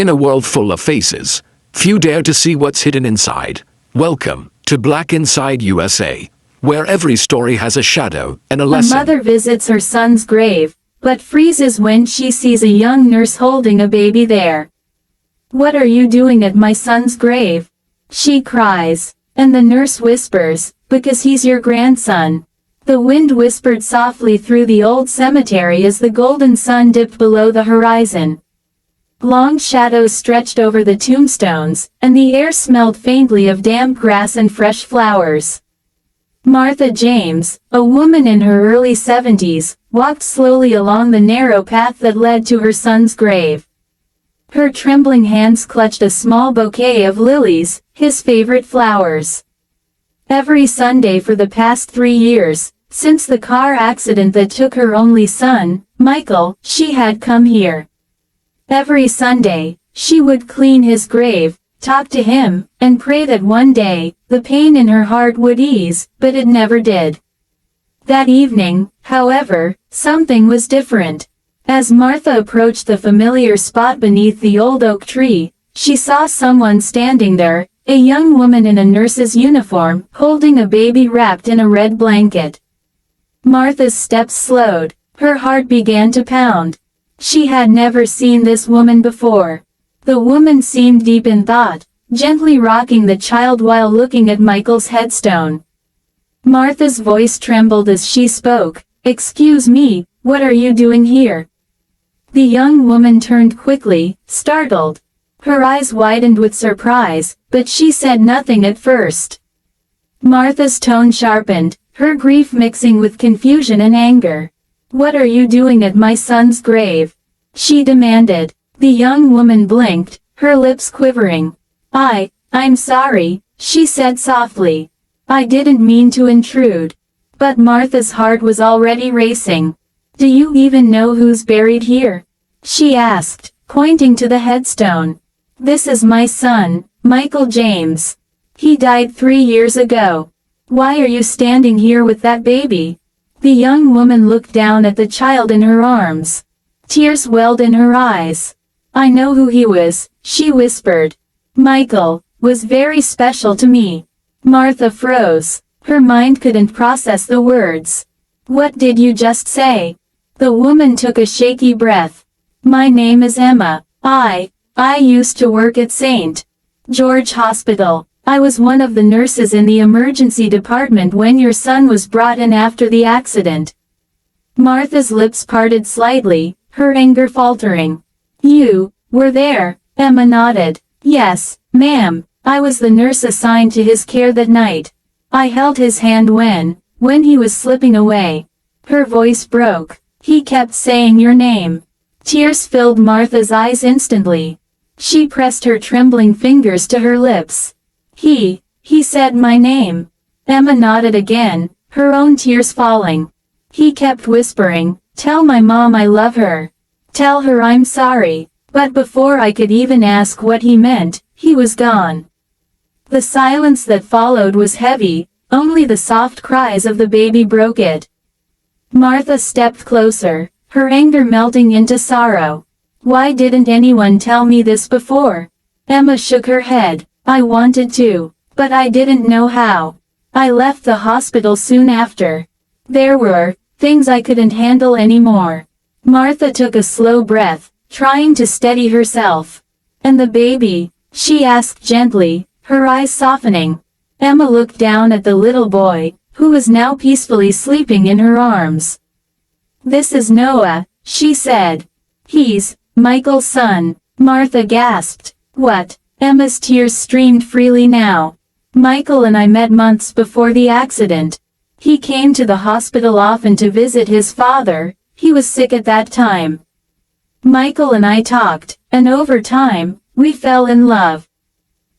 In a world full of faces, few dare to see what's hidden inside. Welcome to Black Inside USA, where every story has a shadow and a lesson. A mother visits her son's grave, but freezes when she sees a young nurse holding a baby there. "What are you doing at my son's grave?" she cries. And the nurse whispers, "Because he's your grandson." The wind whispered softly through the old cemetery as the golden sun dipped below the horizon. Long shadows stretched over the tombstones, and the air smelled faintly of damp grass and fresh flowers. Martha James, a woman in her early 70s, walked slowly along the narrow path that led to her son's grave. Her trembling hands clutched a small bouquet of lilies, his favorite flowers. Every Sunday for the past 3 years, since the car accident that took her only son, Michael, she had come here. Every Sunday, she would clean his grave, talk to him, and pray that one day, the pain in her heart would ease, but it never did. That evening, however, something was different. As Martha approached the familiar spot beneath the old oak tree, she saw someone standing there, a young woman in a nurse's uniform, holding a baby wrapped in a red blanket. Martha's steps slowed, her heart began to pound. She had never seen this woman before. The woman seemed deep in thought, gently rocking the child while looking at Michael's headstone. Martha's voice trembled as she spoke. "Excuse me, what are you doing here?" The young woman turned quickly, startled. Her eyes widened with surprise, but she said nothing at first. Martha's tone sharpened, her grief mixing with confusion and anger. "What are you doing at my son's grave?" she demanded. The young woman blinked, her lips quivering. I'm sorry," she said softly. "I didn't mean to intrude." But Martha's heart was already racing. "Do you even know who's buried here?" she asked, pointing to the headstone. "This is my son, Michael James. He died 3 years ago. Why are you standing here with that baby?" The young woman looked down at the child in her arms. Tears welled in her eyes. "I know who he was," she whispered. "Michael was very special to me." Martha froze. Her mind couldn't process the words. "What did you just say?" The woman took a shaky breath. "My name is Emma. I used to work at St. George Hospital. I was one of the nurses in the emergency department when your son was brought in after the accident." Martha's lips parted slightly, her anger faltering. "You were there?" Emma nodded. "Yes, ma'am. I was the nurse assigned to his care that night. I held his hand when he was slipping away." Her voice broke. "He kept saying your name." Tears filled Martha's eyes instantly. She pressed her trembling fingers to her lips. He said my name." Emma nodded again, her own tears falling. "He kept whispering, 'Tell my mom I love her. Tell her I'm sorry.' But before I could even ask what he meant, he was gone." The silence that followed was heavy, only the soft cries of the baby broke it. Martha stepped closer, her anger melting into sorrow. "Why didn't anyone tell me this before?" Emma shook her head. "I wanted to, but I didn't know how. I left the hospital soon after. There were things I couldn't handle anymore." Martha took a slow breath, trying to steady herself. "And the baby?" she asked gently, her eyes softening. Emma looked down at the little boy, who was now peacefully sleeping in her arms. "This is Noah," she said. "He's Michael's son." Martha gasped. "What?" Emma's tears streamed freely now. "Michael and I met months before the accident. He came to the hospital often to visit his father. He was sick at that time. Michael and I talked, and over time, we fell in love."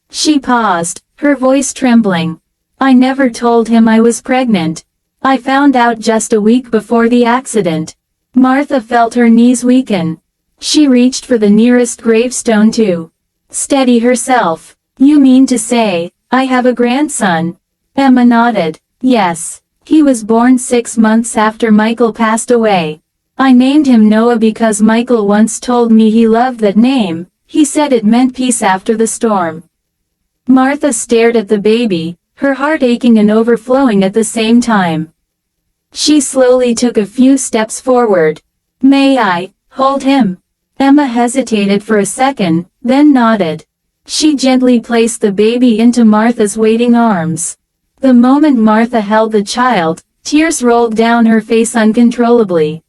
She paused, her voice trembling. "I never told him I was pregnant. I found out just a week before the accident." Martha felt her knees weaken. She reached for the nearest gravestone to steady herself. "You mean to say, I have a grandson?" Emma nodded. "Yes. He was born 6 months after Michael passed away. I named him Noah because Michael once told me he loved that name. He said it meant peace after the storm. Martha stared at the baby, her heart aching and overflowing at the same time. She slowly took a few steps forward. "May I hold him?" Emma hesitated for a second, then nodded. She gently placed the baby into Martha's waiting arms. The moment Martha held the child, tears rolled down her face uncontrollably.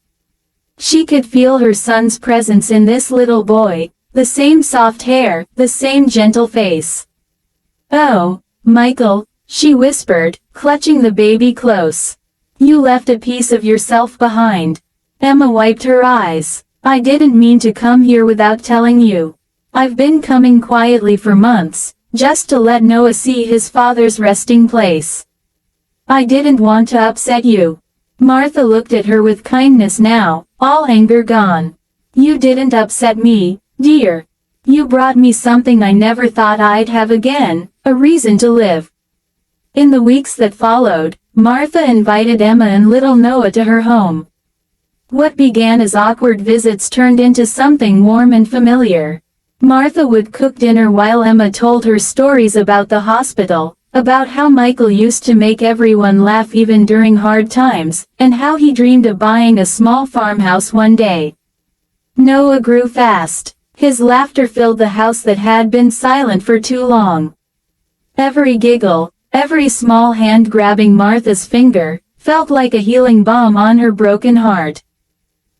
She could feel her son's presence in this little boy, the same soft hair, the same gentle face. "Oh, Michael," she whispered, clutching the baby close. "You left a piece of yourself behind." Emma wiped her eyes. "I didn't mean to come here without telling you. I've been coming quietly for months, just to let Noah see his father's resting place. I didn't want to upset you." Martha looked at her with kindness now, all anger gone. "You didn't upset me, dear. You brought me something I never thought I'd have again, a reason to live." In the weeks that followed, Martha invited Emma and little Noah to her home. What began as awkward visits turned into something warm and familiar. Martha would cook dinner while Emma told her stories about the hospital, about how Michael used to make everyone laugh even during hard times, and how he dreamed of buying a small farmhouse one day. Noah grew fast. His laughter filled the house that had been silent for too long. Every giggle, every small hand grabbing Martha's finger, felt like a healing balm on her broken heart.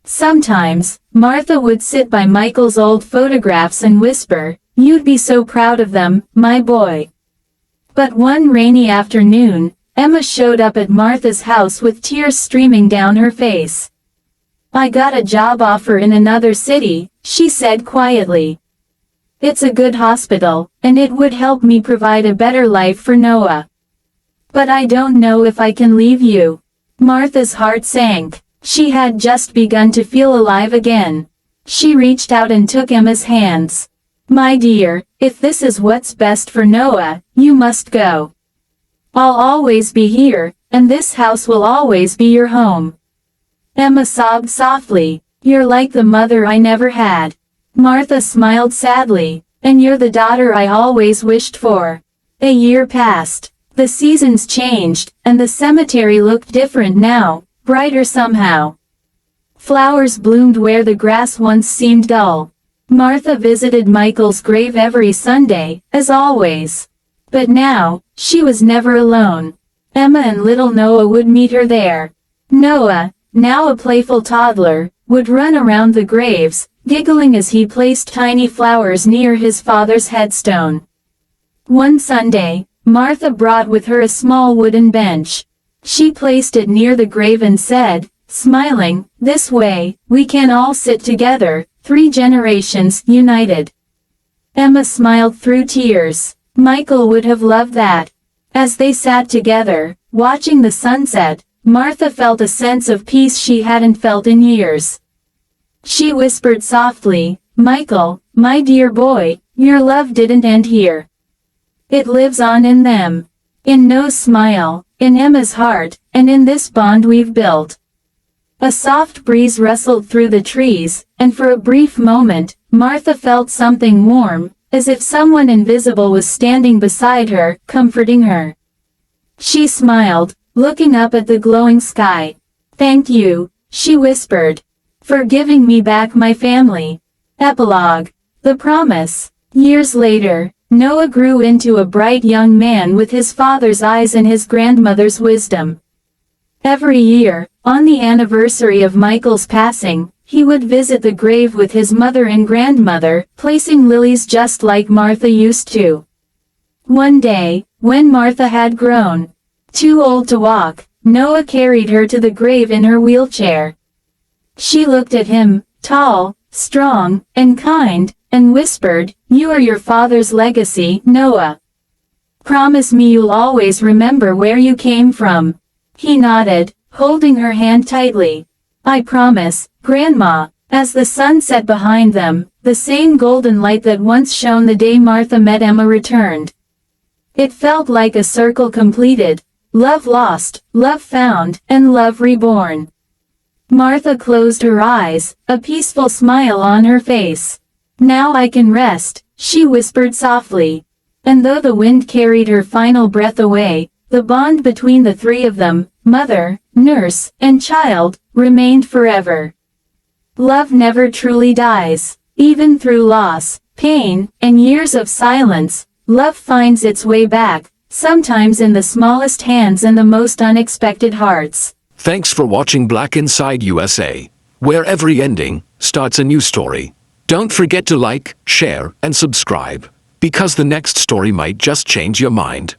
Sometimes, Martha would sit by Michael's old photographs and whisper, "You'd be so proud of them, my boy." But one rainy afternoon, Emma showed up at Martha's house with tears streaming down her face. "I got a job offer in another city," she said quietly. "It's a good hospital, and it would help me provide a better life for Noah. But I don't know if I can leave you." Martha's heart sank. She had just begun to feel alive again. She reached out and took Emma's hands. "My dear, if this is what's best for Noah, you must go. I'll always be here, and this house will always be your home." Emma sobbed softly. "You're like the mother I never had." Martha smiled sadly. "And you're the daughter I always wished for." A year passed. The seasons changed, and the cemetery looked different now, brighter somehow. Flowers bloomed where the grass once seemed dull. Martha visited Michael's grave every Sunday, as always. But now, she was never alone. Emma and little Noah would meet her there. Noah, now a playful toddler, would run around the graves, giggling as he placed tiny flowers near his father's headstone. One Sunday, Martha brought with her a small wooden bench. She placed it near the grave and said, smiling, "This way, we can all sit together, 3 generations united." Emma smiled through tears. Michael would have loved that. As they sat together, watching the sunset, Martha felt a sense of peace she hadn't felt in years. She whispered softly, "Michael, my dear boy, your love didn't end here. It lives on in them. In Noah's smile, in Emma's heart, and in this bond we've built." A soft breeze rustled through the trees, and for a brief moment, Martha felt something warm, as if someone invisible was standing beside her, comforting her. She smiled, looking up at the glowing sky. "Thank you," she whispered, "for giving me back my family." Epilogue. The Promise. Years later, Noah grew into a bright young man with his father's eyes and his grandmother's wisdom. Every year, on the anniversary of Michael's passing, he would visit the grave with his mother and grandmother, placing lilies just like Martha used to. One day, when Martha had grown too old to walk, Noah carried her to the grave in her wheelchair. She looked at him, tall, strong, and kind, and whispered, "You are your father's legacy, Noah. Promise me you'll always remember where you came from." He nodded, holding her hand tightly. "I promise, Grandma." As the sun set behind them, the same golden light that once shone the day Martha met Emma returned. It felt like a circle completed, love lost, love found, and love reborn. Martha closed her eyes, a peaceful smile on her face. Now I can rest, she whispered softly. And though the wind carried her final breath away, the bond between the three of them, mother, nurse, and child, remained forever. Love never truly dies. Even through loss, pain, and years of silence, love finds its way back, sometimes in the smallest hands and the most unexpected hearts. Thanks for watching Black Inside USA, where every ending starts a new story. Don't forget to like, share, and subscribe, because the next story might just change your mind.